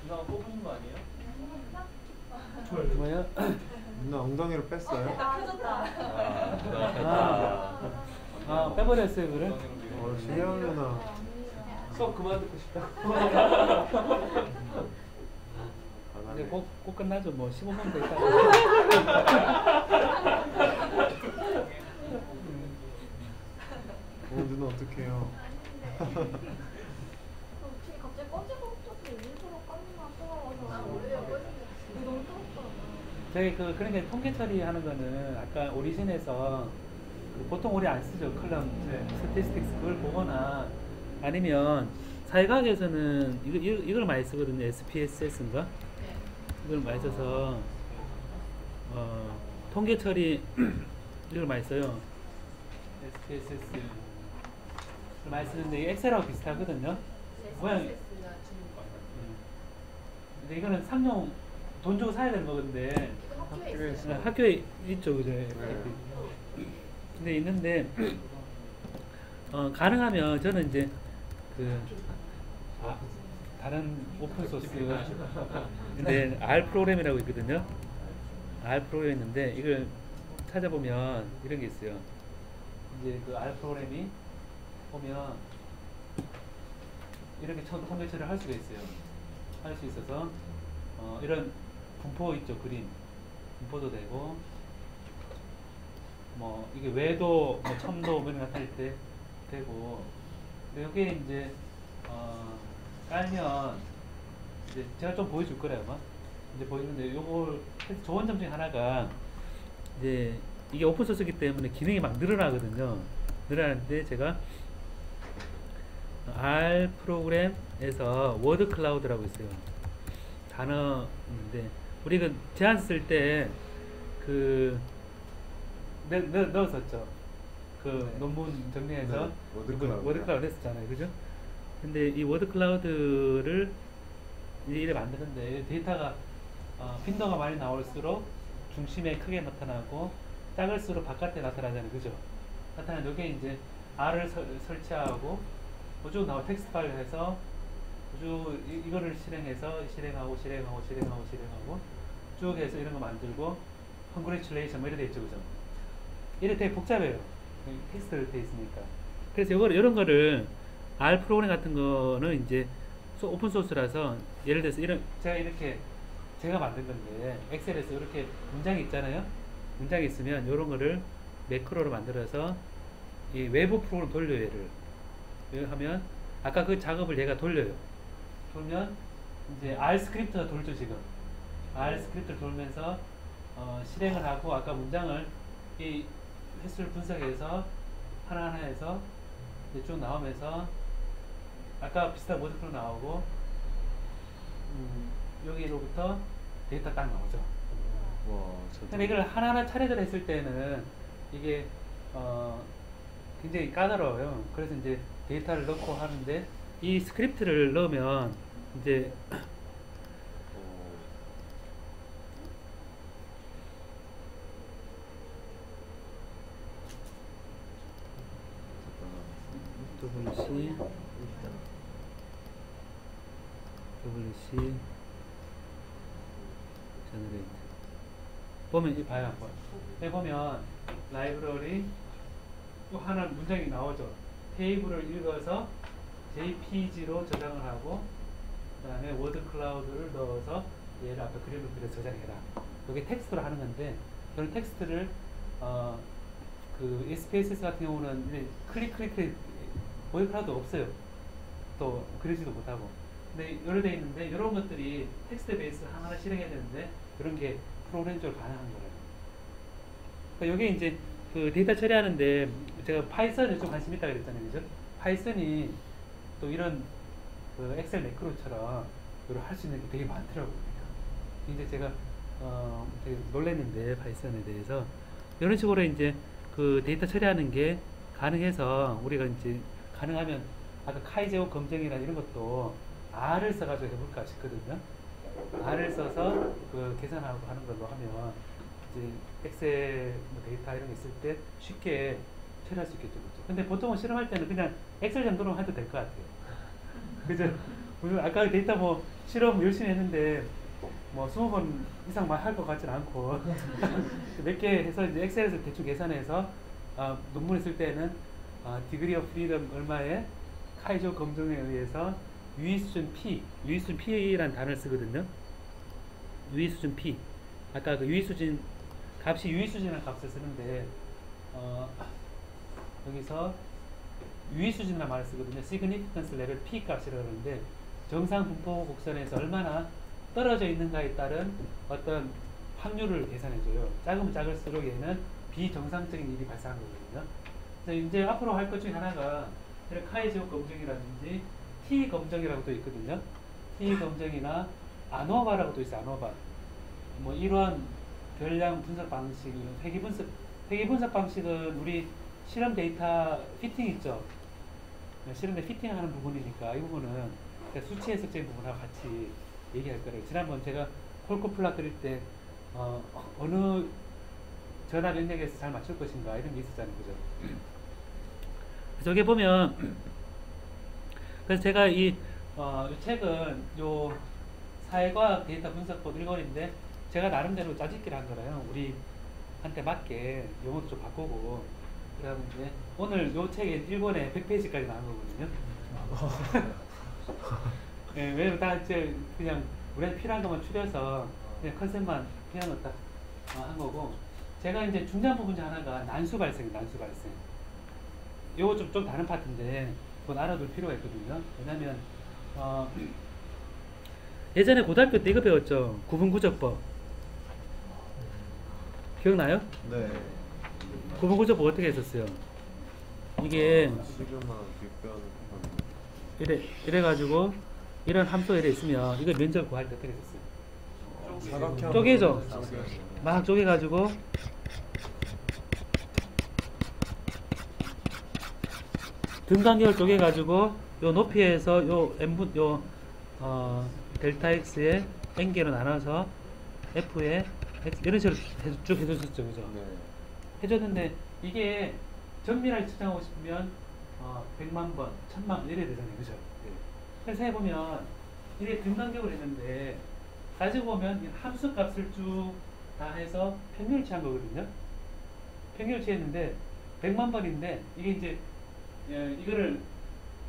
누나가 뽑으신 거 아니에요? 뭐야? 누나 엉덩이로 뺐어요? 빼버렸어요 그래? 신영 누나 수업 그만 듣고 싶다. 이제 꼭 끝나죠. 뭐 15분 더 있다. 누나 어떡해요? 갑자기 꺼지고 일부러 꺼지나 뜨거워서 너무 뜨겁더라고요. 저희 그러니까 통계 처리하는 거는 아까 오리진에서 보통 우리 안 쓰죠. 컬럼 스태티스틱스 그걸 보거나 아니면 사회과학에서는 이걸 많이 쓰거든요. SPSS인가? 이걸 많이 써서 통계 처리 이걸 많이 써요. SPSS 많이 쓰는데 이게 엑셀하고 비슷하거든요. 모양이. 근데 이거는 상용 돈 주고 사야 되는 거건데 학교에 있죠, 그죠? 근데 있는데 가능하면 저는 이제 다른 오픈 소스 근데 R 프로그램이라고 있거든요. R 프로그램 있는데 이걸 찾아보면 이런 게 있어요. 이제 그 R 프로그램이 보면 이렇게 통계 처리를 할 수가 있어요. 할 수 있어서 이런 분포 있죠, 그림 분포도 되고 뭐 이게 외도, 뭐 첨도 이런 거 나타낼 때 되고 근데 여기에 이제 깔면 이제 제가 좀 보여줄 거래요, 아마 이제 보이는데 요걸 좋은 점 중에 하나가 이제 이게 오픈 소스이기 때문에 기능이 막 늘어나거든요. 늘어나는데 제가 R 프로그램에서 워드 클라우드라고 있어요. 단어인데 우리 그 제안 쓸 때 넣었었죠. 논문 정리해서 워드 클라우드 했었잖아요, 그죠? 근데 이 워드 클라우드를 이래 만드는데 데이터가 빈도가 많이 나올수록 중심에 크게 나타나고 작을수록 바깥에 나타나잖아요, 그죠? 나타나는 여기에 이제 R을 설치하고 쭉 나와 텍스트 파일을 해서 쭉 이거를 실행해서 실행하고 쭉 해서 이런 거 만들고 컨그레츄레이션 뭐 이래 돼 있죠, 그죠? 이래 되게 복잡해요. 텍스트로 돼 있으니까. 그래서 이런 거를 R 프로그램 같은 거는 이제 오픈 소스라서 예를 들어서 제가 만든 건데 엑셀에서 이렇게 문장이 있잖아요. 문장이 있으면 이런 거를 매크로로 만들어서 이 외부 프로그램 돌려요, 얘를 하면 아까 그 작업을 얘가 돌려요. 돌면 이제 R 스크립트가 돌죠, 지금. R 스크립트를 돌면서 실행을 하고 아까 문장을 이 횟수를 분석해서 하나하나 해서 쭉 나오면서 아까 비슷한 워드프로 나오고 여기로부터 데이터 딱 나오죠. 근데 이걸 하나하나 차례대로 했을 때는 이게 굉장히 까다로워요. 그래서 이제 데이터를 넣고 하는데 이 스크립트를 넣으면 이제 WC generate 보면 봐요. 여기 보면 라이브러리 또 하나 문장이 나오죠. 테이블을 읽어서 JPG로 저장을 하고 그 다음에 워드 클라우드를 넣어서 얘를 아까 그림을 그려 저장해라. 이게 텍스트로 하는 건데 이런 텍스트를 그 SPSS 같은 경우는 클릭 워드 클라우드 없어요. 또 그리지도 못하고. 근데 이렇게 돼 있는데 이런 것들이 텍스트 베이스 하나하나 실행해야 되는데 이런 게 프로그램적으로 가능한 거예요. 그러니까 이게 이제 그 데이터 처리하는데 제가 파이썬에 좀 관심 있다고 그랬잖아요, 그죠? 파이썬이 또 이런 그 엑셀 매크로처럼 이걸 할 수 있는 게 되게 많더라고요. 이제 제가 되게 놀랐는데 파이썬에 대해서 이런 식으로 이제 그 데이터 처리하는 게 가능해서 우리가 이제 가능하면 아까 카이제오 검증이나 이런 것도 R을 써가지고 해볼까 싶거든요. R을 써서 그 계산하고 하는 걸로 하면 이제 엑셀 뭐 데이터 이런 거 있을 때 쉽게 처리할 수 있겠죠, 그죠? 근데 보통은 실험할 때는 그냥 엑셀 정도로만 해도 될 것 같아요. 그죠? 물론 아까 데이터 뭐 실험 열심히 했는데 뭐 20번 이상만 할 것 같지는 않고 몇 개 해서 이제 엑셀에서 대충 계산해서 논문을 쓸 때는 디그리 오브 프리덤 얼마에 카이조 검증에 의해서 유의수준 P, 유의수준 P라는 단어를 쓰거든요. 유의수준 P. 아까 그 유의수준 값이 유의수준이라는 값을 쓰는데 여기서 유의수준이라는 말을 쓰거든요. Significance Level P 값이라고 하는데 정상 분포 곡선에서 얼마나 떨어져 있는가에 따른 어떤 확률을 계산해줘요. 작으면 작을수록 얘는 비정상적인 일이 발생한 거거든요. 그래서 이제 앞으로 할 것 중에 하나가 카이지오 검증이라든지 T 검증이라고도 있거든요. T 검증이나 아노바라고도 있어요. 아노바. 뭐 이러한 별량 분석 방식, 회귀 분석 방식은 우리 실험 데이터 피팅 있죠. 실험에 피팅하는 부분이니까 이 부분은 수치 해석적인 부분하고 같이 얘기할 거예요. 지난번 제가 콜코플라 그릴 때 어느 전압 영역에서 잘 맞출 것인가 이런 게 있었잖아요. 그죠? 그래서 여기 보면 그래서 제가 이 책은 요 사회과학 데이터 분석법 1권인데 제가 나름대로 짜집기를 한 거라요. 우리한테 맞게 용어도 좀 바꾸고 그다음에 이제 오늘 요 책에 1권에 100페이지까지 나온 거거든요. 예, 왜냐면 다 이제 그냥 우리한테 필요한 것만 추려서 그냥 컨셉만 피아노 딱 한 거고 제가 이제 중요한 부분 중 하나가 난수 발생. 요거 좀 다른 파트인데 그건 알아둘 필요가 있거든요. 왜냐면 예전에 고등학교 때 이거 배웠죠. 구분구조법. 기억나요? 네. 구분구조법 어떻게 했었어요? 이게 시그마 빅변 이래가지고 이런 함수가 이래 있으면 이거 면적 구할 때 어떻게 했었어요? 사각형 쪼개죠? 막 쪼개가지고 등간격을 쪼개가지고 요 높이에서 요 n분 델타 x의 n개로 나눠서 f의 x 이런 식으로 쭉 해줬었죠, 그죠? 네. 해줬는데 이게 정밀하게 측정하고 싶으면 100만 번, 1000만 번 이래야 되잖아요, 그죠? 그래서 해보면 이래 등간격을 했는데 따지고 보면 이 함수 값을 쭉 다 해서 평균을 취한 거거든요. 평균을 취했는데 100만 번인데 이게 이제 이거를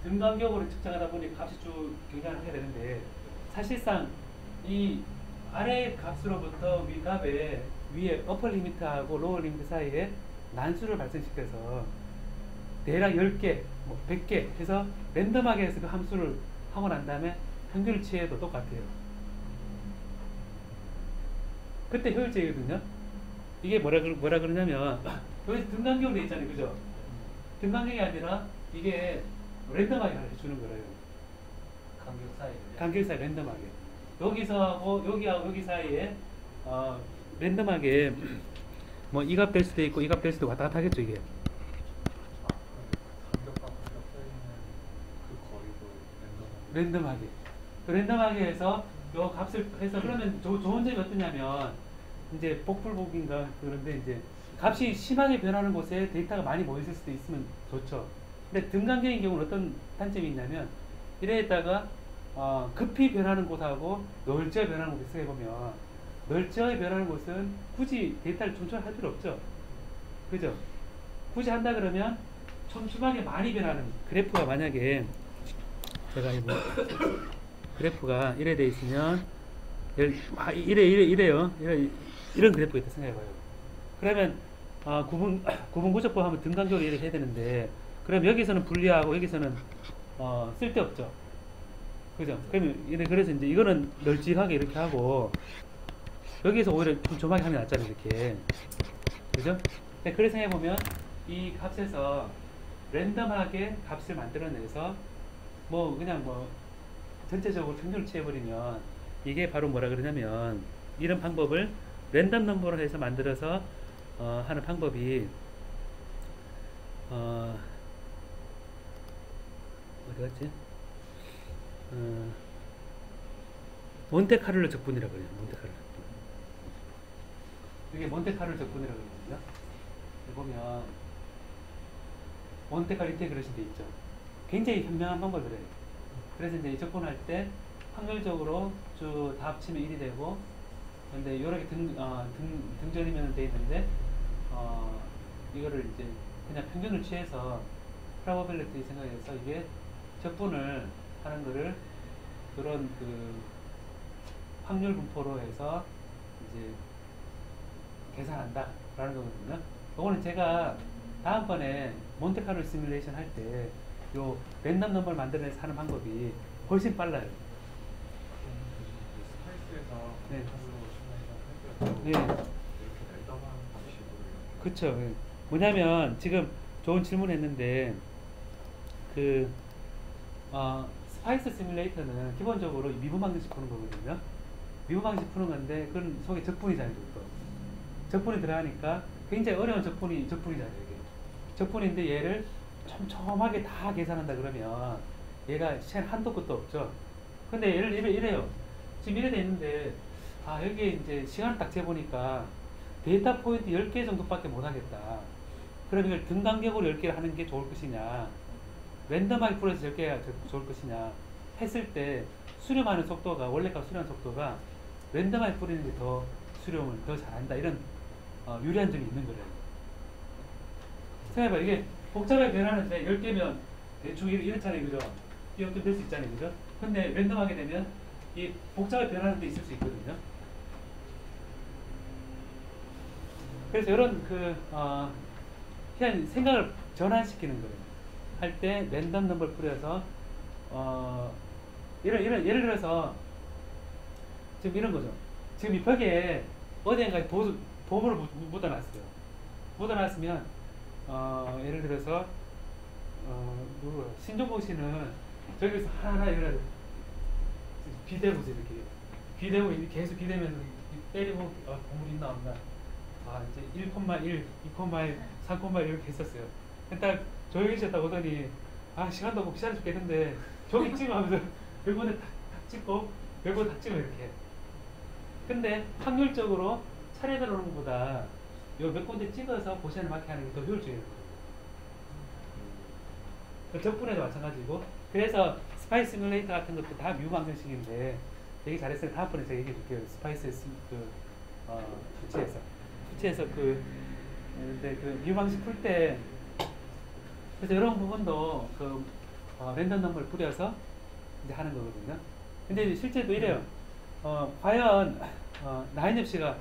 등간격으로 측정하다 보니 값이 쭉 경량을 해야 되는데 사실상 이 아래 값으로부터 위 값에 위에 어퍼 리미트하고 로어 리미트 사이에 난수를 발생시켜서 대략 10개, 뭐 100개 해서 랜덤하게 해서 그 함수를 하고 난 다음에 평균을 취해도 똑같아요. 그때 효율적이거든요. 이게 뭐라 그러냐면 여기 등간격으로 돼 있잖아요, 그죠? 등간격이 아니라 이게 랜덤하게 해주는 거예요. 간격 사이. 간격 사이 랜덤하게. 여기서 하고 여기 사이에 랜덤하게 뭐 이 값 될 수도 있고 이 값 될 수도 왔다 갔다 하겠죠, 이게. 간격과 간격 사이는 그 거리도 랜덤하게 해서 요 값을 해서 그러면 좋은 점이 어떠냐면 이제 복불복인가 그런데 이제 값이 심하게 변하는 곳에 데이터가 많이 모였을 수도 있으면 좋죠. 근데 등간격인 경우는 어떤 단점이 있냐면 이래다가 급히 변하는 곳하고 널찍하게 변하는 곳을 해보면 널찍하게 변하는 곳은 굳이 데이터를 촘촘할 필요 없죠. 그죠? 굳이 한다 그러면 촘촘하게 많이 변하는 그래프가 만약에 제가 이거 그래프가 이래 돼 있으면 이래요. 이런 그래프가 있다 생각해봐요. 그러면 구분구조법 하면 등간격을 이렇게 해야 되는데 그럼 여기서는 분리하고 여기서는 쓸데없죠. 그죠? 그러면 그래서 이제 이거는 널찍하게 이렇게 하고 여기서 오히려 촘촘하게 하면 낫잖아요. 이렇게. 그죠? 그래서 생각해보면 이 값에서 랜덤하게 값을 만들어내서 뭐 그냥 뭐 전체적으로 평균을 취해버리면 이게 바로 뭐라 그러냐면 이런 방법을 랜덤 넘버로 해서 만들어서 하는 방법이 어디 갔지? 몬테카를로 적분이라고 그래요. 몬테카를로 적분. 이게 몬테카를로 적분이라고 그러거든요. 보면 몬테카를로 인테그레이션 돼 있죠. 굉장히 현명한 방법이래요. 그래서 이제 이 적분할 때 확률적으로 쭉 다 합치면 1이 되고, 근데 이렇게 등전이면 돼 있는데, 이거를 이제 그냥 평균을 취해서 probability 생각해서 이게 적분을 하는 거를 그런 그 확률 분포로 해서 이제 계산한다 라는 거거든요. 이거는 제가 다음번에 몬테카를로 시뮬레이션 할 때 요 랜덤 넘버를 만들어내서 하는 방법이 훨씬 빨라요. 스파이스에서 네. 로 시뮬레이션 할 때도 네. 이렇게 랜덤한 방식으로 그쵸. 예. 뭐냐면 지금 좋은 질문 했는데 그 스파이스 시뮬레이터는 기본적으로 미분 방정식 푸는 거거든요. 미분 방정식 푸는 건데 그건 속에 적분이잖아요. 또. 적분이 들어가니까 굉장히 어려운 적분이잖아요. 이게. 적분인데 얘를 촘촘하게 다 계산한다 그러면 얘가 시간 한도 끝도 없죠. 근데 얘를 이래요. 지금 이래 돼 있는데 여기에 이제 시간을 딱 재보니까 데이터 포인트 10개 정도밖에 못 하겠다. 그럼 이걸 등 간격으로 10개를 하는 게 좋을 것이냐, 랜덤하게 풀어서 10개가 좋을 것이냐 했을 때 수렴하는 속도가, 원래값 수렴하는 속도가 랜덤하게 풀리는 게 더 수렴을 더 잘한다. 이런 유리한 점이 있는 거예요. 생각해봐. 이게 복잡하게 변하는데 10개면 대충 이렇잖아요. 그죠? 이렇게 될 수 있잖아요. 그죠? 근데 랜덤하게 되면 이 복잡하게 변하는 데 있을 수 있거든요. 그래서 이런 그냥 생각을 전환시키는 거예요. 할 때 랜덤 넘버를 뿌려서 예를 들어서 지금 이런 거죠. 지금 이 벽에 어디엔가 보물을 묻어놨어요. 묻어놨으면 예를 들어서 누구요? 신종복 씨는 저기서 하나하나 이렇게 비대고서 이렇게 비대고 계속 비대면서 때리고 보물 있나 없나 이제 1,1, 2,1, 3,1 이렇게 했었어요. 딱 조용히 있었다 오더니 시간도 없고 귀찮아 죽겠는데 저기 찍어 하면서 별거에 탁 찍고 별거에 탁 찍어 이렇게. 근데 확률적으로 차례대로 오는 것보다 요 몇 군데 찍어서 보시는 맞게 하는 게 더 효율적이에요. 적분에도 마찬가지고. 그래서 스파이스 시뮬레이터 같은 것도 다 미분 방정식인데 되게 잘했어요. 다음번에 제가 얘기해 줄게요. 스파이스 부채에서 근데 그 미분 방식 풀 때 그래서 이런 부분도 랜덤 넘버를 뿌려서 이제 하는 거거든요. 근데 실제도 이래요. 과연 나인엽 씨가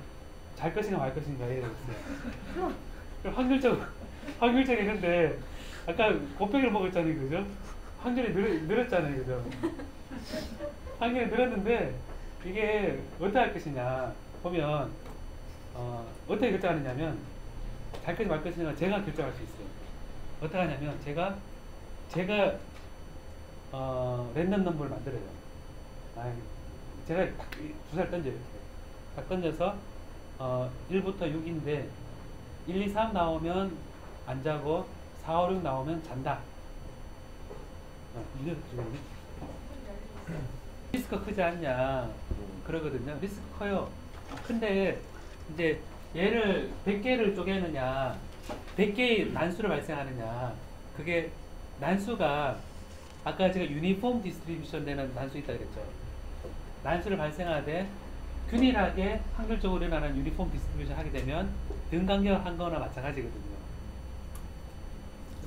잘 것인가 말 것인가 이랬어요. 확률적이 근데 아까 곱빼기를 먹었잖아요. 그죠? 확률이 늘었잖아요. 그죠? 확률이 늘었는데 이게 어떻게 할 것이냐 보면 어떻게 결정하느냐면 잘 것이 말 것이냐 제가 결정할 수 있어요. 어떻게 하냐면 제가 랜덤 넘버를 만들어요. 제가 두 살 던져요. 이렇게. 딱 던져서 1부터 6인데 1, 2, 3 나오면 안 자고 4, 5, 6 나오면 잔다. 리스크가 크지 않냐 그러거든요. 리스크 커요. 근데 이제 얘를 100개를 쪼개느냐 100개의 난수를 발생하느냐, 그게 난수가 아까 제가 유니폼 디스트리뷰션 되는 난수 있다 그랬죠. 난수를 발생하되 균일하게 확률적으로 일어나는 유니폼 디스트리뷰션 하게 되면 등 간격을 한 거나 마찬가지거든요.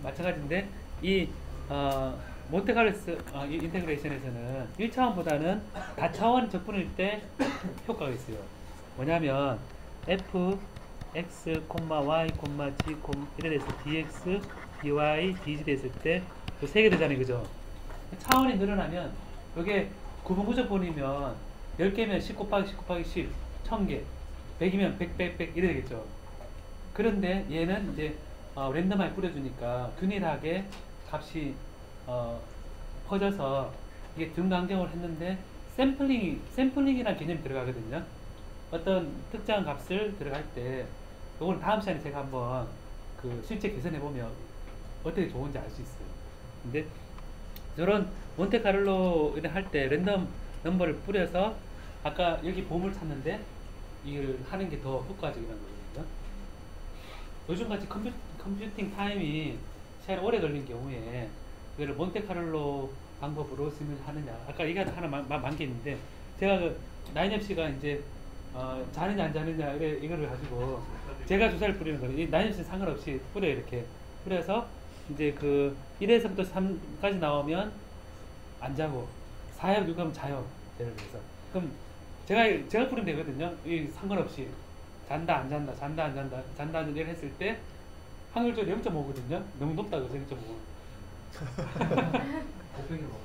마찬가지인데 이 몬테카를로 인테그레이션에서는 1차원보다는 다차원 적분일 때 효과가 있어요. 뭐냐면 f x, y, g, 이래 돼서 dx, dy, dz 됐을 때 이 세 개 되잖아요. 그죠? 차원이 늘어나면 이게 구분구조본이면 10개면 10 곱하기 10 곱하기 10, 1000개, 100이면 100, 100, 100 이래 되겠죠. 그런데 얘는 이제 랜덤하게 뿌려주니까 균일하게 값이 퍼져서 이게 등 간격을 했는데 샘플링이라는 개념이 들어가거든요. 어떤 특정한 값을 들어갈 때 이건 다음 시간에 제가 한번 실제 계산해 보면 어떻게 좋은지 알 수 있어요. 근데 이런 몬테카를로 할 때 랜덤 넘버를 뿌려서 아까 여기 보물 찾는데 이걸 하는 게 더 효과적이라는 거거든요. 요즘같이 컴퓨팅 타임이 시간이 오래 걸린 경우에 이거를 몬테카를로 방법으로 시뮬하느냐. 아까 얘기한 하나 만개 있는데 제가 그 나인엽 씨가 이제 자느냐 안 자느냐 이거를 가지고 제가 주사를 뿌리는 거예요. 이 나인엽 씨는 상관없이 뿌려요. 이렇게 뿌려서 이제 그 1에서부터 3까지 나오면 안 자고 4에 6하면 자요. 예를 들어서 그럼 제가 뿌리면 되거든요. 이 상관없이 잔다 안 잔다 잔다 안 잔다 잔다 안 잔다 이렇게 했을 때 확률적으로 0.5거든요. 너무 높다 그죠? 0.5. 곱빼기 먹어.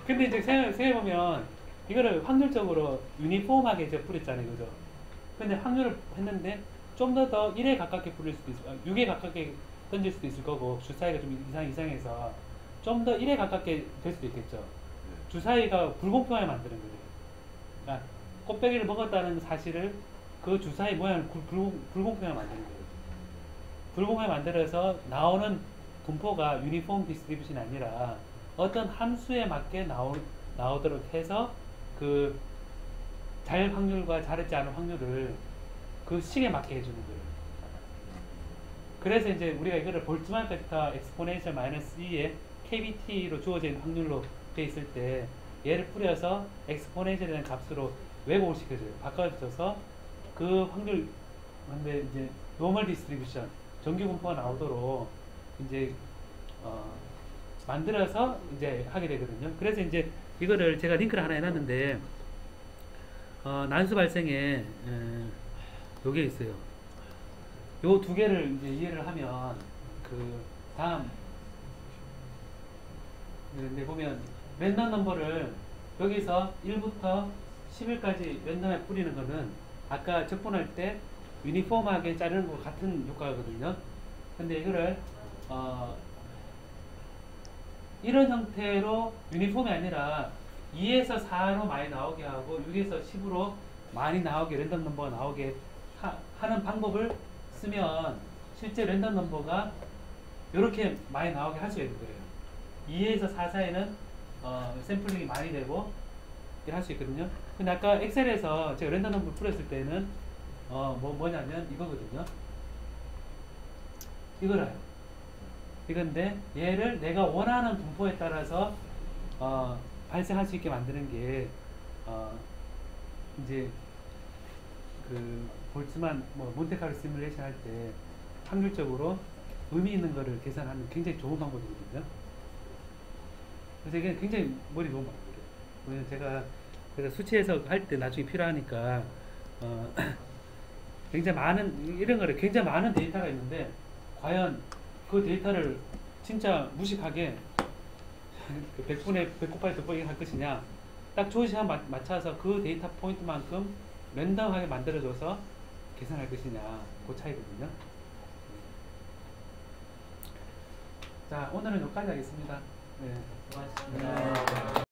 근데 이제 생각해보면 이거를 확률적으로 유니폼하게 이제 뿌렸잖아요. 그죠? 근데 확률을 했는데 좀 더 1에 가깝게 뿌릴 수도 있고 6에 가깝게 던질 수도 있을 거고 주사위가 좀 이상해서 좀 더 1에 가깝게 될 수도 있겠죠. 주사위가 불공평하게 만드는 거예요. 그러니까 꽃배기를 먹었다는 사실을 그 주사위 모양을 불공평하게 만드는 거예요. 불공평하게 만들어서 나오는 분포가 유니폼 디스트리뷰션이 아니라 어떤 함수에 맞게 나오도록 해서 그 잘 확률과 잘했지 않은 확률을 그 식에 맞게 해주는 거예요. 그래서 이제 우리가 이거를 볼츠만 벡터 엑스포넨셜 마이너스 2의 KBT로 주어진 확률로 돼 있을 때 얘를 뿌려서 엑스포넨셜이라는 값으로 왜곡을 시켜줘요. 바꿔줘서 그 확률 근데 이제 노멀 디스트리뷰션 정규 분포가 나오도록 이제 만들어서 이제 하게 되거든요. 그래서 이제 이거를 제가 링크를 하나 해놨는데 난수 발생에 요게 있어요. 요 두 개를 이제 이해를 하면 그 다음 네, 보면 랜덤 넘버를 여기서 1부터 11까지 랜덤에 뿌리는 거는 아까 적분할 때 유니폼하게 자르는 것 같은 효과거든요. 근데 이거를 이런 형태로 유니폼이 아니라 2에서 4로 많이 나오게 하고 6에서 10으로 많이 나오게 랜덤 넘버가 나오게 하는 방법을 쓰면 실제 랜덤 넘버가 이렇게 많이 나오게 할 수 있는 거예요. 2에서 4 사이는 샘플링이 많이 되고 이렇게 할 수 있거든요. 근데 아까 엑셀에서 제가 랜덤 넘버 풀었을 때는 뭐냐면 이거거든요. 이거라요. 이건데 얘를 내가 원하는 분포에 따라서 발생할 수 있게 만드는 게 이제 그 볼츠만 몬테카르로 시뮬레이션 할 때 확률적으로 의미 있는 거를 계산하는 굉장히 좋은 방법이거든요. 그래서 이게 굉장히 머리 좋은 방법이에요. 왜냐면 제가 그래서 수치 해석 할 때 나중에 필요하니까 굉장히 많은 이런 거를 굉장히 많은 데이터가 있는데 과연 그 데이터를 진짜 무식하게 100분의 100 곱하기 100번 할 것이냐 딱 좋은 시간 맞춰서 그 데이터 포인트만큼 랜덤하게 만들어줘서 계산할 것이냐 그 차이거든요. 자 오늘은 여기까지 하겠습니다. 네. 고맙습니다.